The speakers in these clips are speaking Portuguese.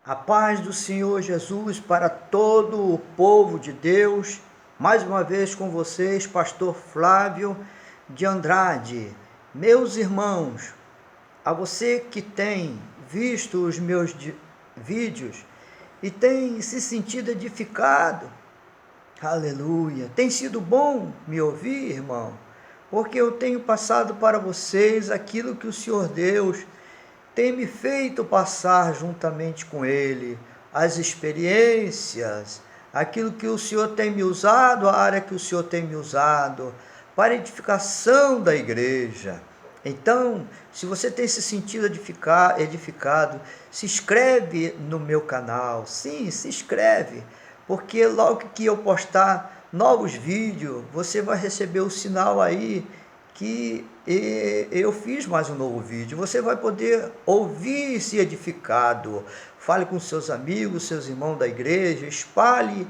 A paz do Senhor Jesus para todo o povo de Deus. Mais uma vez com vocês, pastor Flávio de Andrade. Meus irmãos, a você que tem visto os meus vídeos e tem se sentido edificado, aleluia, tem sido bom me ouvir, irmão, porque eu tenho passado para vocês aquilo que o Senhor Deus tem me feito passar juntamente com Ele, as experiências, aquilo que o Senhor tem me usado, a área que o Senhor tem me usado, para edificação da igreja. Então, se você tem se sentido edificado, se inscreve no meu canal. Sim, se inscreve, porque logo que eu postar novos vídeos, você vai receber o sinal aí que eu fiz mais um novo vídeo. Você vai poder ouvir e ser edificado. Fale com seus amigos, seus irmãos da igreja, espalhe,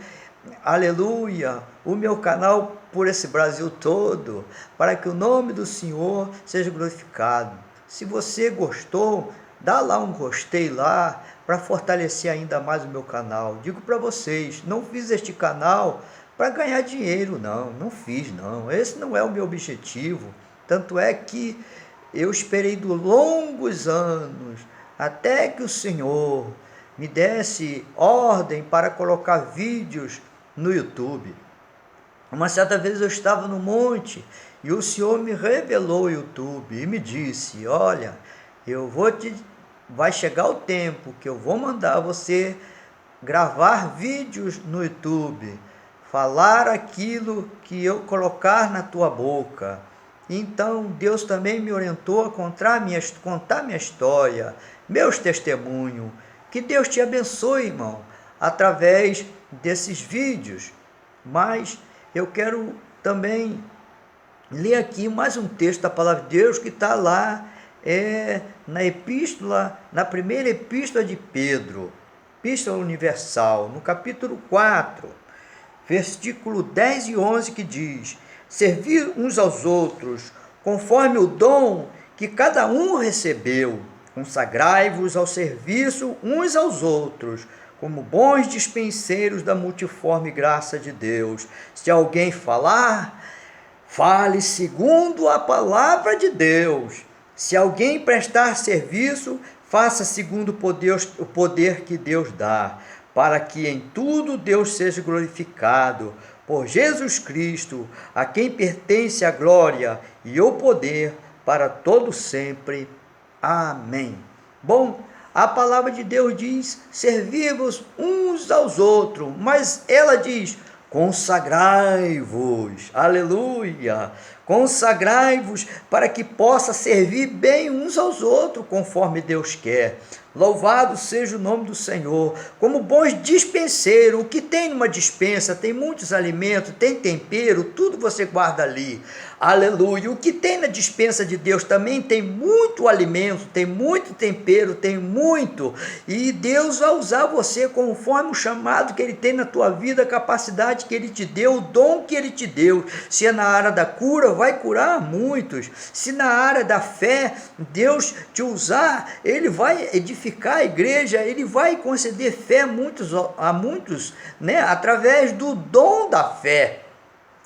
aleluia, o meu canal por esse Brasil todo, para que o nome do Senhor seja glorificado. Se você gostou, dá lá um gostei lá, para fortalecer ainda mais o meu canal. Digo para vocês, não fiz este canal para ganhar dinheiro, não fiz não, esse não é o meu objetivo. Tanto é que eu esperei longos anos até que o Senhor me desse ordem para colocar vídeos no YouTube. Uma certa vez eu estava no monte e o Senhor me revelou o YouTube e me disse: olha, vai chegar o tempo que eu vou mandar você gravar vídeos no YouTube, falar aquilo que eu colocar na tua boca. Então Deus também me orientou a contar minha história, meus testemunhos. Que Deus te abençoe, irmão, através desses vídeos. Mas eu quero também ler aqui mais um texto da palavra de Deus que está lá na primeira epístola de Pedro, Epístola Universal, no capítulo 4, versículo 10 e 11, que diz: servir uns aos outros, conforme o dom que cada um recebeu, consagrai-vos ao serviço uns aos outros, como bons dispenseiros da multiforme graça de Deus. Se alguém falar, fale segundo a palavra de Deus. Se alguém prestar serviço, faça segundo o poder que Deus dá, para que em tudo Deus seja glorificado, por Jesus Cristo, a quem pertence a glória e o poder para todo sempre. Amém. Bom, a palavra de Deus diz: servir-vos uns aos outros, mas ela diz: consagrai-vos, aleluia, consagrai-vos para que possa servir bem uns aos outros, conforme Deus quer. Louvado seja o nome do Senhor. Como bons dispenseiros, o que tem numa dispensa, tem muitos alimentos, tem tempero, tudo você guarda ali. Aleluia. O que tem na dispensa de Deus também tem muito alimento, tem muito tempero, tem muito. E Deus vai usar você conforme o chamado que Ele tem na tua vida, a capacidade que Ele te deu, o dom que Ele te deu. Se é na área da cura, vai curar muitos. Se na área da fé, Deus te usar, Ele vai edificar a igreja, Ele vai conceder fé a muitos, né, através do dom da fé.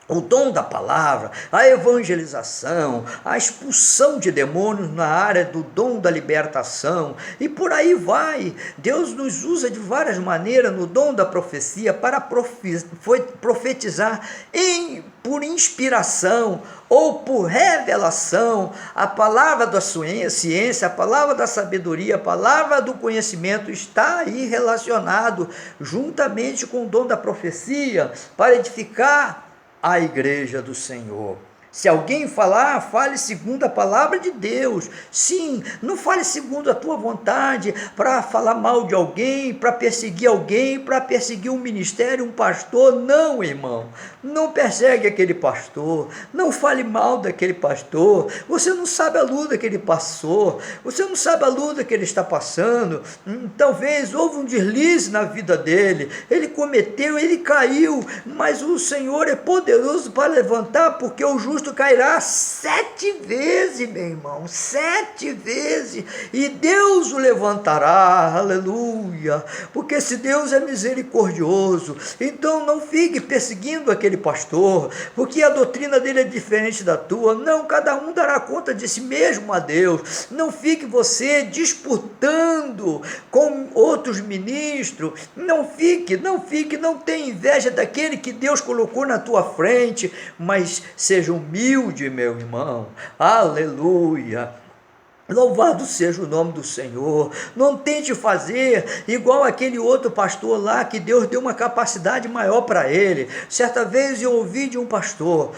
O dom da palavra, a evangelização, a expulsão de demônios na área do dom da libertação, e por aí vai. Deus nos usa de várias maneiras no dom da profecia para profetizar por inspiração ou por revelação. A palavra da ciência, a palavra da sabedoria, a palavra do conhecimento está aí relacionado juntamente com o dom da profecia para edificar a igreja do Senhor. Se alguém falar, fale segundo a palavra de Deus. Sim, não fale segundo a tua vontade, para falar mal de alguém, para perseguir alguém, para perseguir um ministério, um pastor. Não, irmão, não persegue aquele pastor, não fale mal daquele pastor. Você não sabe a luta que ele passou, você não sabe a luta que ele está passando. Talvez houve um deslize na vida dele, ele cometeu, ele caiu, mas o Senhor é poderoso para levantar, porque o justo justo cairá 7 vezes, meu irmão, 7 vezes, e Deus o levantará, aleluia, porque se Deus é misericordioso, então não fique perseguindo aquele pastor, porque a doutrina dele é diferente da tua. Não, cada um dará conta de si mesmo a Deus. Não fique você disputando com outros ministros, não fique, não tenha inveja daquele que Deus colocou na tua frente, mas seja humilde, meu irmão, aleluia. Louvado seja o nome do Senhor. Não tente fazer igual aquele outro pastor lá, que Deus deu uma capacidade maior para ele. Certa vez eu ouvi de um pastor,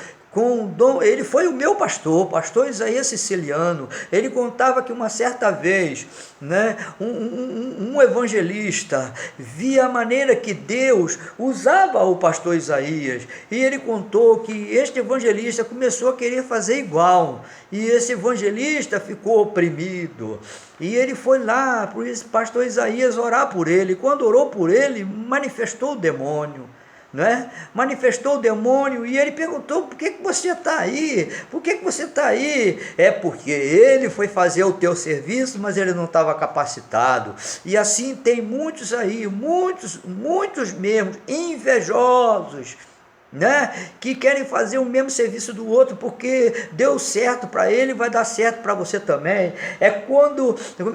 ele foi o meu pastor Isaías Siciliano. Ele contava que uma certa vez, né, um evangelista via a maneira que Deus usava o pastor Isaías, e ele contou que este evangelista começou a querer fazer igual, e esse evangelista ficou oprimido, e ele foi lá para o pastor Isaías orar por ele. Quando orou por ele, manifestou o demônio, né? Manifestou o demônio, e ele perguntou: por que você está aí? Por que você está aí? É porque ele foi fazer o teu serviço, mas ele não estava capacitado. E assim tem muitos aí, muitos mesmo, invejosos, né, que querem fazer o mesmo serviço do outro, porque deu certo para ele, vai dar certo para você também.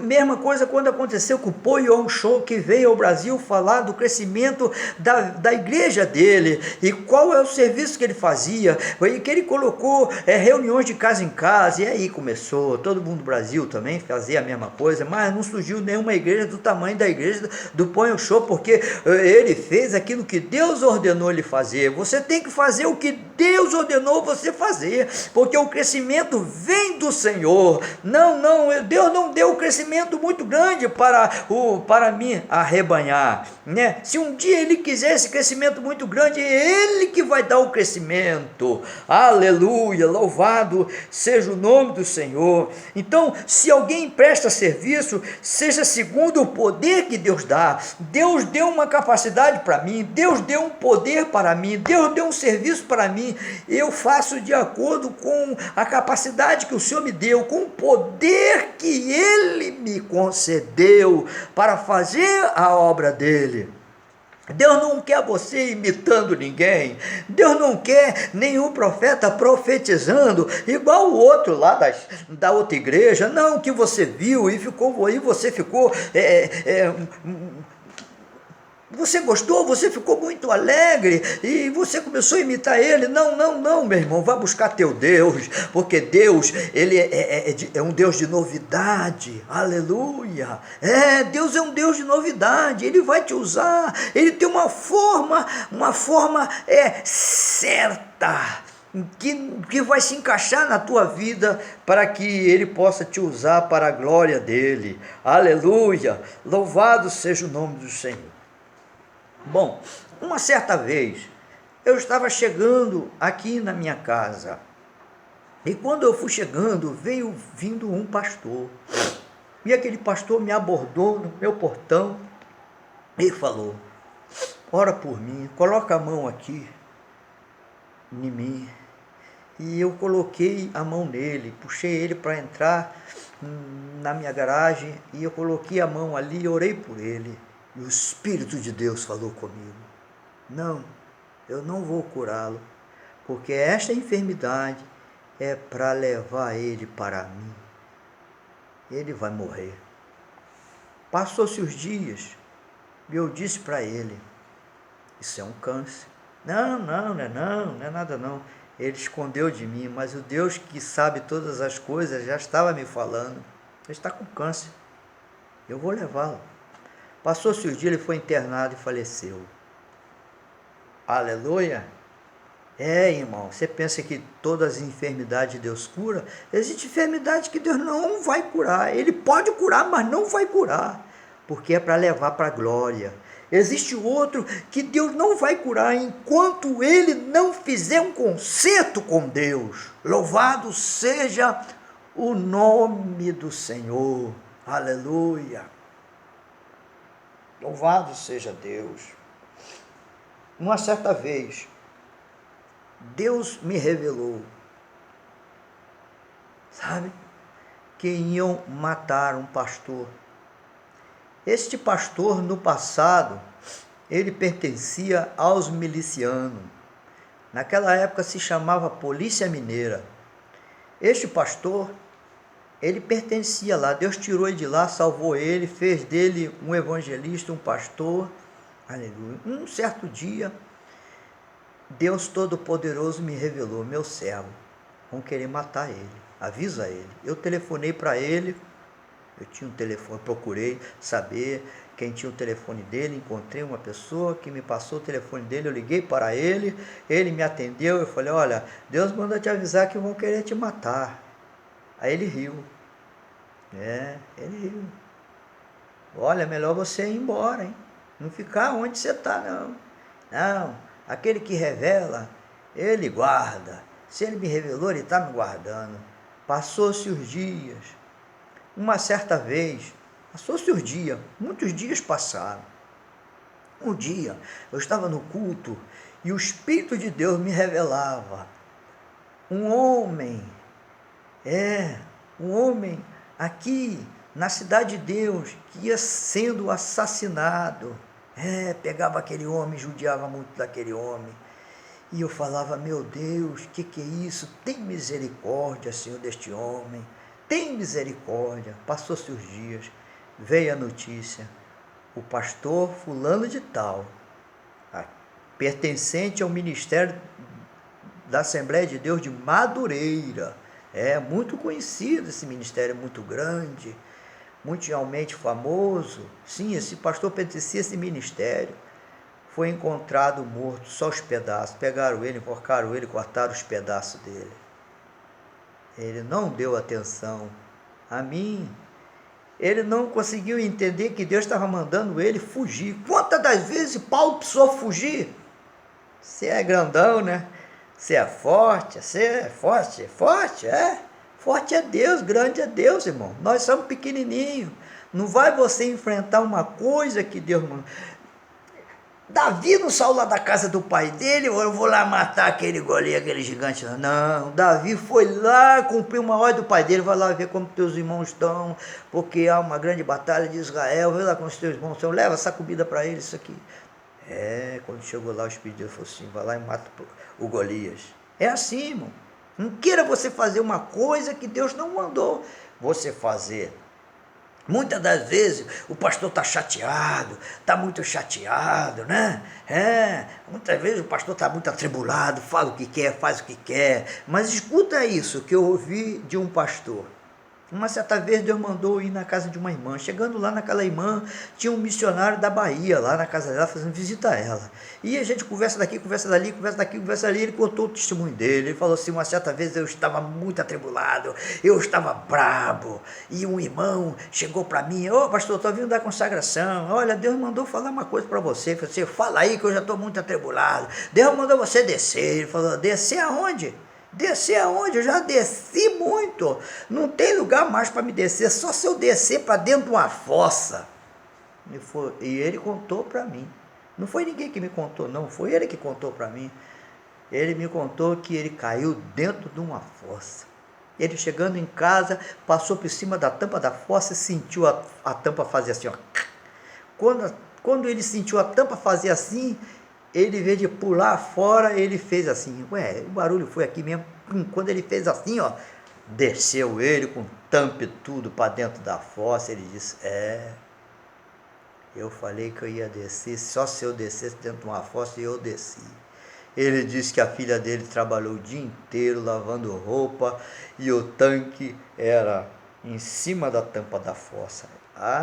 Mesma coisa quando aconteceu com o Paul Yong-Cho, que veio ao Brasil falar do crescimento da igreja dele, e qual é o serviço que ele fazia, e que ele colocou reuniões de casa em casa, e aí começou, todo mundo do Brasil também fazia a mesma coisa, mas não surgiu nenhuma igreja do tamanho da igreja do Paul Yong-Cho, porque ele fez aquilo que Deus ordenou ele fazer. Você tem que fazer o que Deus ordenou você fazer, porque o crescimento vem do Senhor. Deus não deu um crescimento muito grande para mim arrebanhar, né? Se um dia ele quiser esse crescimento muito grande, é ele que vai dar o crescimento. Aleluia, louvado seja o nome do Senhor. Então, se alguém presta serviço, seja segundo o poder que Deus dá. Deus deu uma capacidade para mim, Deus deu um poder para mim, Deus deu um serviço para mim, eu faço de acordo com a capacidade que o Senhor me deu, com o poder que Ele me concedeu para fazer a obra dele. Deus não quer você imitando ninguém. Deus não quer nenhum profeta profetizando igual o outro lá da outra igreja, não, que você viu e você ficou você gostou, você ficou muito alegre e você começou a imitar ele. Não, meu irmão, vá buscar teu Deus, porque Deus, ele é um Deus de novidade, aleluia. Deus é um Deus de novidade, ele vai te usar, ele tem uma forma certa, que vai se encaixar na tua vida, para que ele possa te usar para a glória dele, aleluia, louvado seja o nome do Senhor. Bom, uma certa vez, eu estava chegando aqui na minha casa, e quando eu fui chegando, veio vindo um pastor, e aquele pastor me abordou no meu portão, e falou: ora por mim, coloca a mão aqui, em mim. E eu coloquei a mão nele, puxei ele para entrar na minha garagem, e eu coloquei a mão ali e orei por ele. E o Espírito de Deus falou comigo: não, eu não vou curá-lo, porque esta enfermidade é para levar ele para mim. Ele vai morrer. Passou-se os dias, e eu disse para ele: isso é um câncer. Não é nada não. Ele escondeu de mim, mas o Deus que sabe todas as coisas já estava me falando: ele está com câncer, eu vou levá-lo. Passou-se o dia, ele foi internado e faleceu. Aleluia. Irmão, você pensa que todas as enfermidades Deus cura? Existe enfermidade que Deus não vai curar. Ele pode curar, mas não vai curar, porque é para levar para a glória. Existe outro que Deus não vai curar enquanto ele não fizer um concerto com Deus. Louvado seja o nome do Senhor. Aleluia. Louvado seja Deus. Uma certa vez, Deus me revelou sabe? Que iam matar um pastor. Este pastor, no passado, ele pertencia aos milicianos. Naquela época se chamava Polícia Mineira. Este pastor, ele pertencia lá. Deus tirou ele de lá, salvou ele, fez dele um evangelista, um pastor. Aleluia. Um certo dia, Deus Todo-Poderoso me revelou: meu servo, vão querer matar ele. Avisa ele. Eu telefonei para ele. Eu tinha um telefone, procurei saber quem tinha o telefone dele, encontrei uma pessoa que me passou o telefone dele, eu liguei para ele me atendeu, eu falei: olha, Deus manda te avisar que vão querer te matar. Aí ele riu. Ele riu. Olha, é melhor você ir embora, hein? Não ficar onde você está, não. Não, aquele que revela, ele guarda. Se ele me revelou, ele está me guardando. Passou-se os dias. Uma certa vez, passou-se os dias, muitos dias passaram. Um dia, eu estava no culto e o Espírito de Deus me revelava um homem, um homem aqui na cidade de Deus que ia sendo assassinado. Pegava aquele homem, judiava muito daquele homem. E eu falava: meu Deus, que é isso? Tem misericórdia, Senhor, deste homem. Tem misericórdia. Passou-se os dias, veio a notícia: o pastor fulano de tal, pertencente ao ministério da Assembleia de Deus de Madureira, muito conhecido esse ministério, muito grande, mundialmente famoso. Sim, esse pastor pertencia a esse ministério. Foi encontrado morto, só os pedaços. Pegaram ele, enforcaram ele, cortaram os pedaços dele. Ele não deu atenção a mim. Ele não conseguiu entender que Deus estava mandando ele fugir. Quantas das vezes Paulo precisou fugir? Você é grandão, né? Você é forte, forte, Forte é Deus, grande é Deus, irmão. Nós somos pequenininhos. Não vai você enfrentar uma coisa que Deus manda. Davi não saiu lá da casa do pai dele, ou eu vou lá matar aquele Golias, aquele gigante. Não, Davi foi lá, cumpriu uma ordem do pai dele, vai lá ver como teus irmãos estão, porque há uma grande batalha de Israel, vai lá com os teus irmãos, leva essa comida para eles, isso aqui. Quando chegou lá, o Espírito de Deus falou assim: vai lá e mata o Golias. É assim, irmão. Não queira você fazer uma coisa que Deus não mandou você fazer. Muitas das vezes o pastor está chateado, está muito chateado, né? Muitas vezes o pastor está muito atribulado, fala o que quer, faz o que quer. Mas escuta isso que eu ouvi de um pastor. Uma certa vez Deus mandou ir na casa de uma irmã. Chegando lá naquela irmã, tinha um missionário da Bahia, lá na casa dela, fazendo visita a ela. E a gente conversa daqui, conversa dali, conversa daqui, conversa ali. Ele contou o testemunho dele. Ele falou assim: uma certa vez eu estava muito atribulado, eu estava brabo. E um irmão chegou para mim: ô pastor, estou vindo da consagração. Olha, Deus mandou falar uma coisa para você. Ele falou assim: fala aí que eu já estou muito atribulado. Deus mandou você descer. Ele falou: descer aonde? Descer aonde? Eu já desci muito. Não tem lugar mais para me descer, só se eu descer para dentro de uma fossa. E ele contou para mim. Não foi ninguém que me contou, não. Foi ele que contou para mim. Ele me contou que ele caiu dentro de uma fossa. Ele, chegando em casa, passou por cima da tampa da fossa e sentiu a tampa fazer assim, ó. Quando ele sentiu a tampa fazer assim, ele, em vez de pular fora, ele fez assim. O barulho foi aqui mesmo. Quando ele fez assim, ó, desceu ele com tampa e tudo para dentro da fossa. Ele disse: eu falei que eu ia descer, só se eu descesse dentro de uma fossa, e eu desci. Ele disse que a filha dele trabalhou o dia inteiro lavando roupa e o tanque era em cima da tampa da fossa.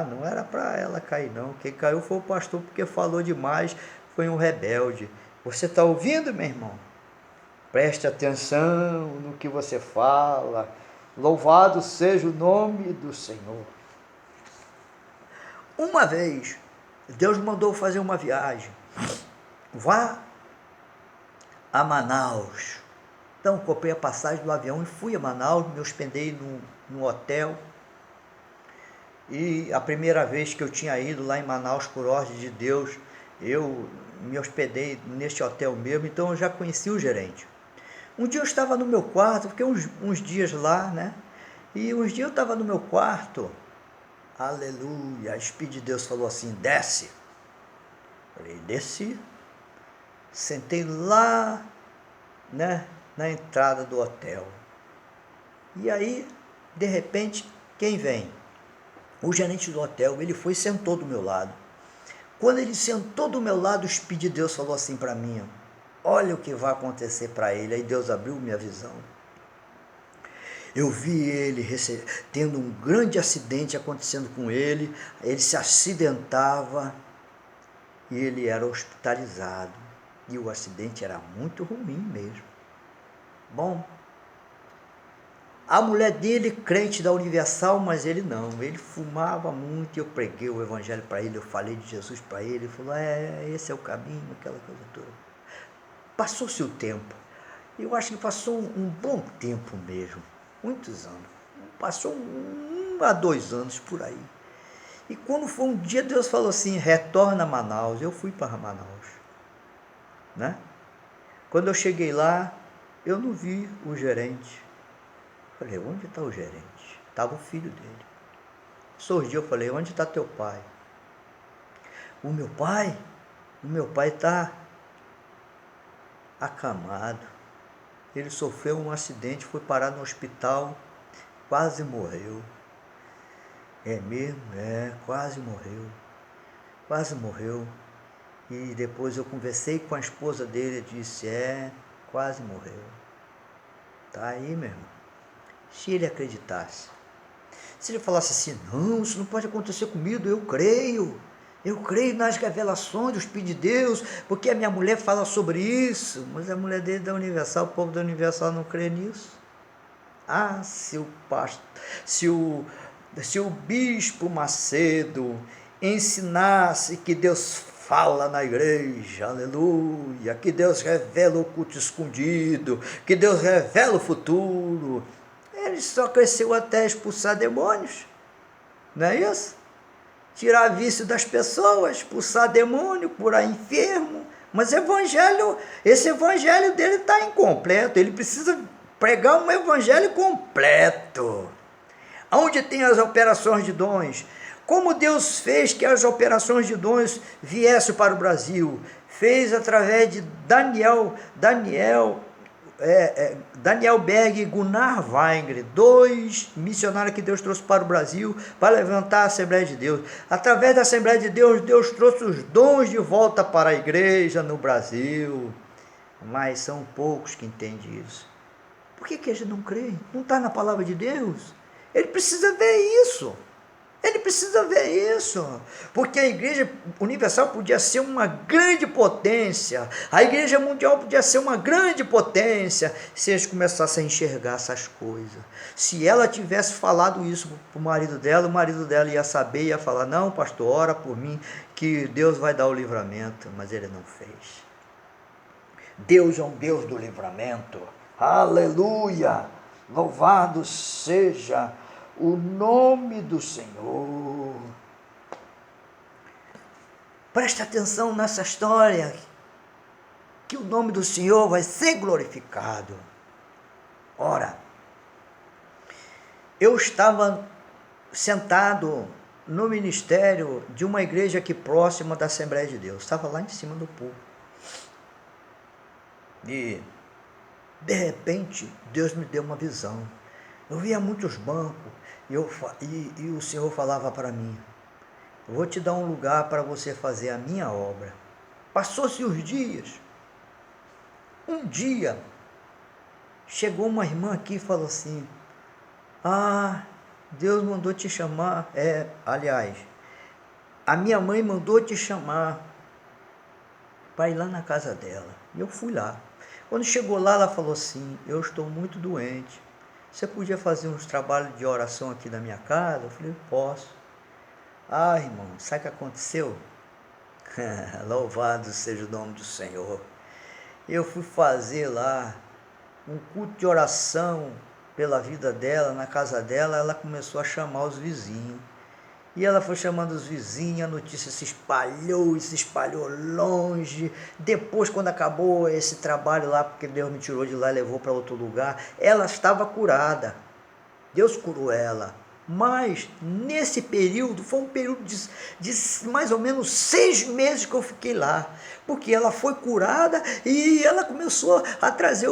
Não era para ela cair, não. Quem caiu foi o pastor, porque falou demais, foi um rebelde. Você está ouvindo, meu irmão? Preste atenção no que você fala. Louvado seja o nome do Senhor. Uma vez, Deus mandou fazer uma viagem. Vá a Manaus. Então, comprei a passagem do avião e fui a Manaus, me hospedei num hotel. E a primeira vez que eu tinha ido lá em Manaus, por ordem de Deus, eu me hospedei neste hotel mesmo, então eu já conheci o gerente. Um dia eu estava no meu quarto, fiquei uns dias lá, né? E uns dias eu estava no meu quarto, aleluia, a Espírito de Deus falou assim, desce. Falei, desci, sentei lá, né, na entrada do hotel. E aí, de repente, quem vem? O gerente do hotel, ele foi e sentou do meu lado. Quando ele sentou do meu lado, o Espírito de Deus falou assim para mim, olha o que vai acontecer para ele. Aí Deus abriu minha visão. Eu vi ele tendo um grande acidente acontecendo com ele se acidentava e ele era hospitalizado. E o acidente era muito ruim mesmo. Bom, a mulher dele, crente da Universal, mas ele não. Ele fumava muito e eu preguei o evangelho para ele, eu falei de Jesus para ele. Ele falou, esse é o caminho, aquela coisa toda. Passou-se o tempo. Eu acho que passou um bom tempo mesmo. Muitos anos. Passou 1 a 2 anos por aí. E quando foi um dia, Deus falou assim, retorna a Manaus. Eu fui para Manaus. Né? Quando eu cheguei lá, eu não vi o gerente. Falei, onde está o gerente? Estava o filho dele. Surgiu, eu falei, onde está teu pai? O meu pai? O meu pai está acamado. Ele sofreu um acidente, foi parar no hospital, quase morreu. É mesmo? Quase morreu. Quase morreu. E depois eu conversei com a esposa dele e disse, quase morreu. Tá aí, meu irmão. Se ele acreditasse. Se ele falasse assim, não, isso não pode acontecer comigo, eu creio nas revelações do Espírito de Deus, porque a minha mulher fala sobre isso, mas a mulher dele da Universal, o povo da Universal não crê nisso. Se o bispo Macedo ensinasse que Deus fala na igreja, aleluia, que Deus revela o culto escondido, que Deus revela o futuro, ele só cresceu até expulsar demônios, não é isso? Tirar vício das pessoas, expulsar demônio, curar enfermo, mas esse evangelho dele está incompleto, ele precisa pregar um evangelho completo, onde tem as operações de dons. Como Deus fez que as operações de dons viessem para o Brasil? Fez através de Daniel Berg e Gunnar Weinberg, 2 missionários que Deus trouxe para o Brasil para levantar a Assembleia de Deus. Através da Assembleia de Deus, Deus trouxe os dons de volta para a igreja no Brasil. Mas são poucos que entendem isso. Por que a gente não crê? Não está na palavra de Deus? Ele precisa ver isso. Ele precisa ver isso, porque a Igreja Universal podia ser uma grande potência, a Igreja Mundial podia ser uma grande potência, se eles começassem a enxergar essas coisas. Se ela tivesse falado isso para o marido dela ia saber, ia falar, não, pastor, ora por mim, que Deus vai dar o livramento, mas ele não fez. Deus é um Deus do livramento, aleluia, louvado seja o nome do Senhor. Presta atenção nessa história, que o nome do Senhor vai ser glorificado. Ora, eu estava sentado no ministério de uma igreja aqui próxima da Assembleia de Deus, estava lá em cima do púlpito. E, de repente, Deus me deu uma visão. Eu via muitos bancos, e o Senhor falava para mim, eu vou te dar um lugar para você fazer a minha obra. Passou-se os dias. Um dia, chegou uma irmã aqui e falou assim, Deus mandou te chamar, aliás, a minha mãe mandou te chamar para ir lá na casa dela. E eu fui lá. Quando chegou lá, ela falou assim, eu estou muito doente. Você podia fazer uns trabalhos de oração aqui na minha casa? Eu falei, posso. Irmão, sabe o que aconteceu? Louvado seja o nome do Senhor. Eu fui fazer lá um culto de oração pela vida dela, na casa dela, ela começou a chamar os vizinhos. E ela foi chamando os vizinhos, a notícia se espalhou longe. Depois, quando acabou esse trabalho lá, porque Deus me tirou de lá e levou para outro lugar, ela estava curada. Deus curou ela. Mas nesse período, foi um período de mais ou menos 6 meses que eu fiquei lá, porque ela foi curada e ela começou a trazer,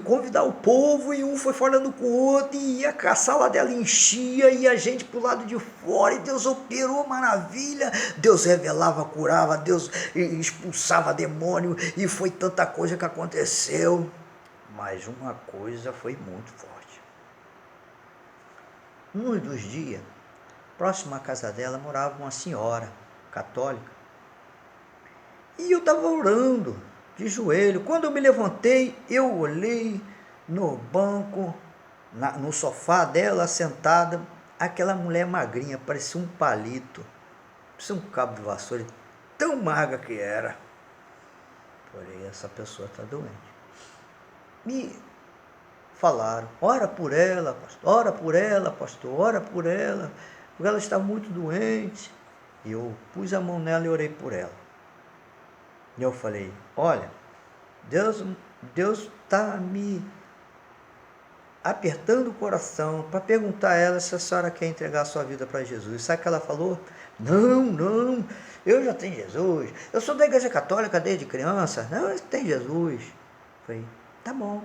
convidar o povo, e um foi falando com o outro, e a sala dela enchia, e a gente pro lado de fora, e Deus operou maravilha, Deus revelava, curava, Deus expulsava demônio, e foi tanta coisa que aconteceu, mas uma coisa foi muito forte. Um dos dias, próximo à casa dela, morava uma senhora católica. E eu estava orando, de joelho. Quando eu me levantei, eu olhei no banco, no sofá dela, sentada, aquela mulher magrinha, parecia um palito, parecia um cabo de vassoura, tão magra que era. Falei, essa pessoa está doente. Me falaram, ora por ela, pastor, ora por ela, pastor, ora por ela, porque ela está muito doente. E eu pus a mão nela e orei por ela. E eu falei, olha, Deus está me apertando o coração para perguntar a ela se a senhora quer entregar a sua vida para Jesus. Sabe o que ela falou? Não, eu já tenho Jesus. Eu sou da igreja católica desde criança. Não, eu tenho Jesus. Eu falei, tá bom.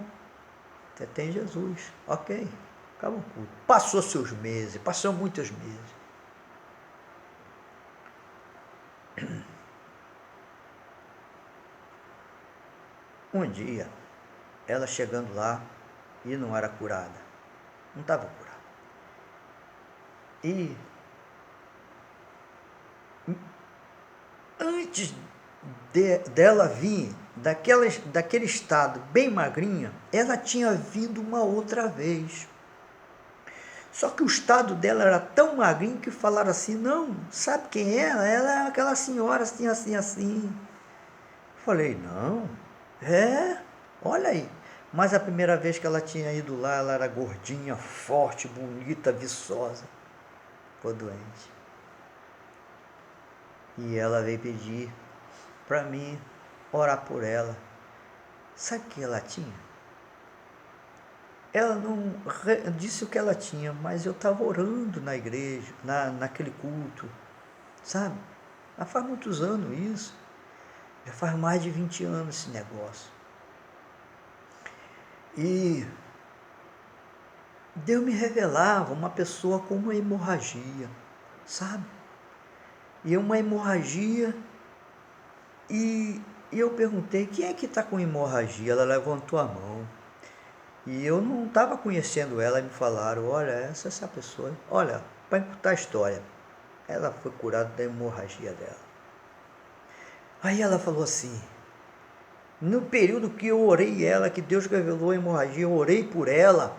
Você tem Jesus, ok, acabou o culto. Passou-se os meses, passou muitos meses. Um dia, ela chegando lá e não era curada, não estava curada. E antes dela vir daquele estado bem magrinha, ela tinha vindo uma outra vez. Só que o estado dela era tão magrinho que falaram assim, não, sabe quem é? Ela é aquela senhora assim, assim, assim. Falei, não, olha aí. Mas a primeira vez que ela tinha ido lá, ela era gordinha, forte, bonita, viçosa. Ficou doente. E ela veio pedir para mim orar por ela. Sabe o que ela tinha? Ela não disse o que ela tinha, mas eu estava orando na igreja, naquele culto, sabe? Já faz muitos anos isso. Já faz mais de 20 anos esse negócio. E Deus me revelava uma pessoa com uma hemorragia, sabe? E uma hemorragia, e eu perguntei, quem é que está com hemorragia? Ela levantou a mão. E eu não estava conhecendo ela, e me falaram, olha, essa pessoa, olha, para encurtar a história, ela foi curada da hemorragia dela. Aí ela falou assim, no período que eu orei ela, que Deus revelou a hemorragia, eu orei por ela,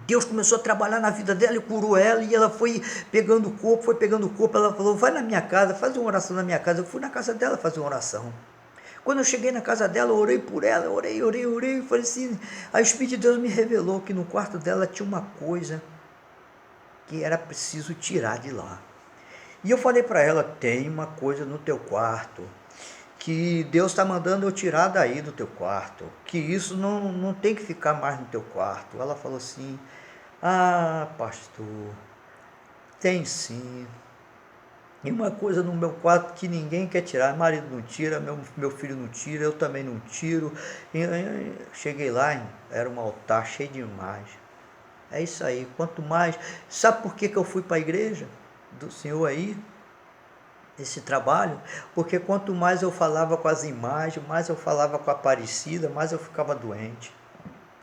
Deus começou a trabalhar na vida dela e curou ela, e ela foi pegando o corpo, ela falou, vai na minha casa, faz uma oração na minha casa. Eu fui na casa dela fazer uma oração. Quando eu cheguei na casa dela, eu orei por ela, orei, falei assim, a Espírito de Deus me revelou que no quarto dela tinha uma coisa que era preciso tirar de lá. E eu falei para ela, tem uma coisa no teu quarto, que Deus está mandando eu tirar daí do teu quarto, que isso não tem que ficar mais no teu quarto. Ela falou assim, pastor, tem sim. E uma coisa no meu quarto que ninguém quer tirar, marido não tira, meu filho não tira, eu também não tiro. E cheguei lá, era um altar cheio de imagem. É isso aí, quanto mais... Sabe por que eu fui para a igreja do Senhor aí? Esse trabalho? Porque quanto mais eu falava com as imagens, mais eu falava com a Aparecida, mais eu ficava doente.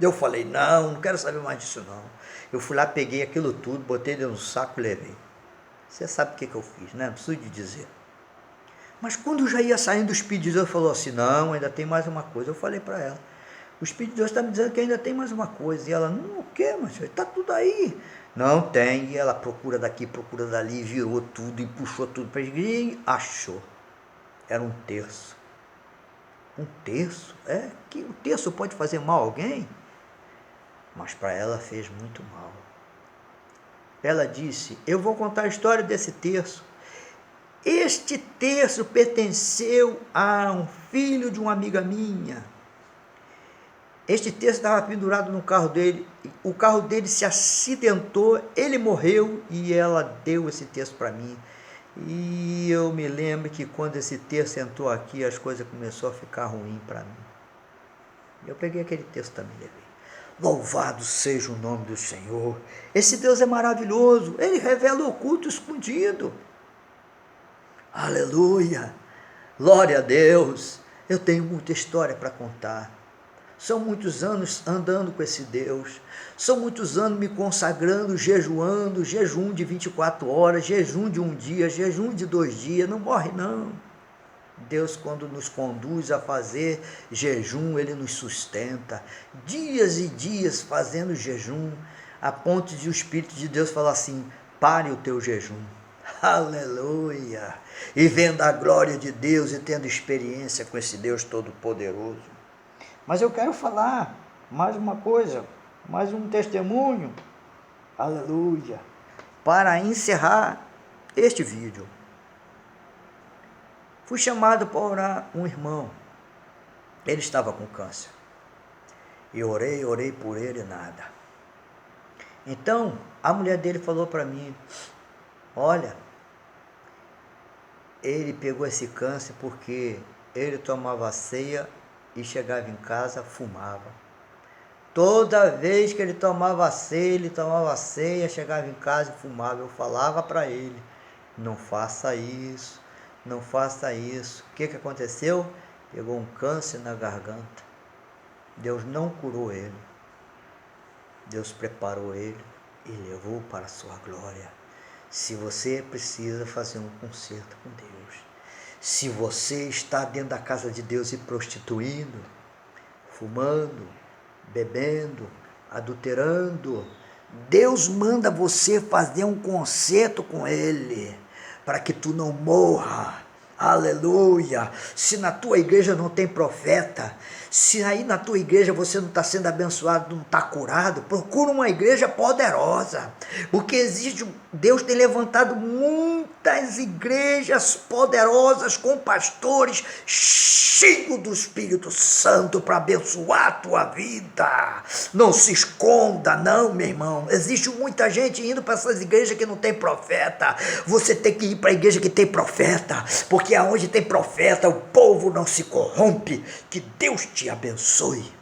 Eu falei, não quero saber mais disso não. Eu fui lá, peguei aquilo tudo, botei dentro do saco e levei. Você sabe o que eu fiz, né? Não preciso de dizer. Mas quando eu já ia saindo, o Espírito de Deus falou assim, não, ainda tem mais uma coisa. Eu falei para ela, o Espírito de Deus está me dizendo que ainda tem mais uma coisa. E ela, não, o quê, mas está tudo aí. Não tem. E ela procura daqui, procura dali, virou tudo e puxou tudo para a igreja e achou. Era um terço. Um terço? Que o terço pode fazer mal a alguém? Mas para ela fez muito mal. Ela disse, eu vou contar a história desse terço. Este terço pertenceu a um filho de uma amiga minha. Este texto estava pendurado no carro dele, o carro dele se acidentou, ele morreu e ela deu esse texto para mim. E eu me lembro que quando esse texto entrou aqui, as coisas começaram a ficar ruim para mim. Eu peguei aquele texto também, levei. Louvado seja o nome do Senhor. Esse Deus é maravilhoso, ele revela o oculto escondido. Aleluia, glória a Deus. Eu tenho muita história para contar. São muitos anos andando com esse Deus. São muitos anos me consagrando, jejuando, jejum de 24 horas, jejum de um dia, jejum de 2 dias. Não morre não. Deus, quando nos conduz a fazer jejum, Ele nos sustenta. Dias e dias fazendo jejum, a ponto de o Espírito de Deus falar assim, pare o teu jejum. Aleluia! E vendo a glória de Deus e tendo experiência com esse Deus Todo-Poderoso. Mas eu quero falar mais uma coisa, mais um testemunho, aleluia, para encerrar este vídeo. Fui chamado para orar um irmão, ele estava com câncer, e orei por ele e nada. Então, a mulher dele falou para mim, olha, ele pegou esse câncer porque ele tomava ceia e chegava em casa, fumava. Toda vez que ele tomava ceia, chegava em casa e fumava. Eu falava para ele, não faça isso, não faça isso. O que aconteceu? Pegou um câncer na garganta. Deus não curou ele. Deus preparou ele e levou para a sua glória. Se você precisa fazer um concerto com Deus, se você está dentro da casa de Deus e prostituindo, fumando, bebendo, adulterando, Deus manda você fazer um concerto com Ele, para que tu não morra. Aleluia! Se na tua igreja não tem profeta, se aí na tua igreja você não está sendo abençoado, não está curado, procura uma igreja poderosa, porque existe, Deus tem levantado muitas igrejas poderosas com pastores cheios do Espírito Santo para abençoar a tua vida. Não se esconda não, meu irmão, existe muita gente indo para essas igrejas que não tem profeta. Você tem que ir para a igreja que tem profeta, porque aonde tem profeta o povo não se corrompe. Que Deus te abençoe.